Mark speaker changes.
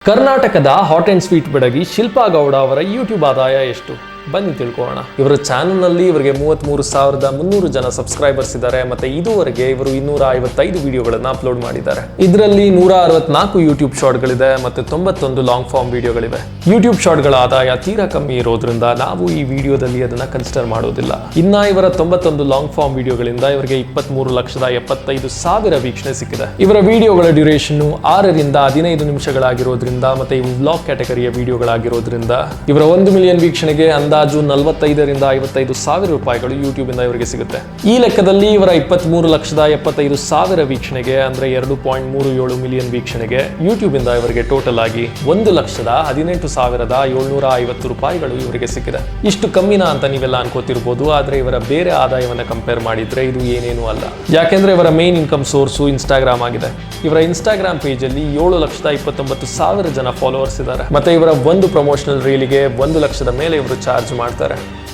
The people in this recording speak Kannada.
Speaker 1: ಕರ್ನಾಟಕದ ಹಾಟ್ ಅಂಡ್ ಸ್ವೀಟ್ ಬೆಡಗಿ ಶಿಲ್ಪಾ ಗೌಡ ಅವರ ಯೂಟ್ಯೂಬ್ ಆದಾಯ ಎಷ್ಟು? ಬನ್ನಿ ತಿಳ್ಕೊಳ್ಳೋಣ. ಇವರ ಚಾನಲ್ನಲ್ಲಿ ಇವರಿಗೆ 33,300 ಜನ ಸಬ್ಸ್ಕ್ರೈಬರ್ಸ್ ಇದ್ದಾರೆ. ಮತ್ತೆ ಇದುವರೆಗೆ ಇವರು 255 ವಿಡಿಯೋಗಳನ್ನು ಅಪ್ಲೋಡ್ ಮಾಡಿದ್ದಾರೆ. ಇದರಲ್ಲಿ 164 ಯೂಟ್ಯೂಬ್ ಶಾರ್ಟ್ಗಳಿದೆ ಮತ್ತೆ 91 ಲಾಂಗ್ ಫಾರ್ಮ್ ವಿಡಿಯೋಗಳಿವೆ. ಯೂಟ್ಯೂಬ್ ಶಾರ್ಟ್ಗಳ ಆದಾಯ ತೀರಾ ಕಮ್ಮಿ ಇರೋದ್ರಿಂದ ನಾವು ಈ ವಿಡಿಯೋದಲ್ಲಿ ಅದನ್ನ ಕನ್ಸಿಡರ್ ಮಾಡೋದಿಲ್ಲ. ಇನ್ನ ಇವರ 91 ಲಾಂಗ್ ಫಾರ್ಮ್ ವಿಡಿಯೋಗಳಿಂದ ಇವರಿಗೆ 23,75,000 ವೀಕ್ಷಣೆ ಸಿಕ್ಕಿದೆ. ಇವರ ವಿಡಿಯೋಗಳ ಡ್ಯೂರೇಷನ್ 6 ರಿಂದ 15 ನಿಮಿಷಗಳಾಗಿರೋದ್ರಿಂದ ಮತ್ತೆ ಇವು ವ್ಲಾಗ್ ಕ್ಯಾಟಗರಿಯ ವಿಡಿಯೋಗಳಾಗಿರೋದ್ರಿಂದ ಇವರ 1 ಮಿಲಿಯನ್ ವೀಕ್ಷಣೆಗೆ ಅಂದಾಜು 45 ರಿಂದ 55,000 ರೂಪಾಯಿಗಳು ಯೂಟ್ಯೂಬ್ ಇಂದ ಇವರಿಗೆ ಸಿಗುತ್ತೆ. ಈ ಲೆಕ್ಕದಲ್ಲಿ ಇವರ 23,75,000 ವೀಕ್ಷಣೆಗೆ ಅಂದ್ರೆ 2.37 ಮಿಲಿಯನ್ ವೀಕ್ಷಣೆಗೆ ಯೂಟ್ಯೂಬ್ ಇಂದ ಇವರಿಗೆ ಟೋಟಲ್ ಆಗಿ 1,18,750 ರೂಪಾಯಿಗಳು ಇವರಿಗೆ ಸಿಕ್ಕಿದೆ. ಇಷ್ಟು ಕಮ್ಮಿನಾ ಅಂತ ನೀವೆಲ್ಲ ಅನ್ಕೋತಿರ್ಬೋದು, ಆದ್ರೆ ಇವರ ಬೇರೆ ಆದಾಯವನ್ನ ಕಂಪೇರ್ ಮಾಡಿದ್ರೆ ಇದು ಏನೇನೂ ಅಲ್ಲ. ಯಾಕೆಂದ್ರೆ ಇವರ ಮೇನ್ ಇನ್ಕಮ್ ಸೋರ್ಸು ಇನ್ಸ್ಟಾಗ್ರಾಮ್ ಆಗಿದೆ. ಇವರ ಇನ್ಸ್ಟಾಗ್ರಾಮ್ ಪೇಜ್ ಅಲ್ಲಿ 7,29,000 ಜನ ಫಾಲೋವರ್ಸ್ ಇದ್ದಾರೆ. ಮತ್ತೆ ಇವರ ಒಂದು ಪ್ರಮೋಷನಲ್ ರೀಲಿಗೆ 1 ಲಕ್ಷದ ಮೇಲೆ ಇವರು ಚಾರ್ಜ್ ಮಾಡ್ತಾರೆ.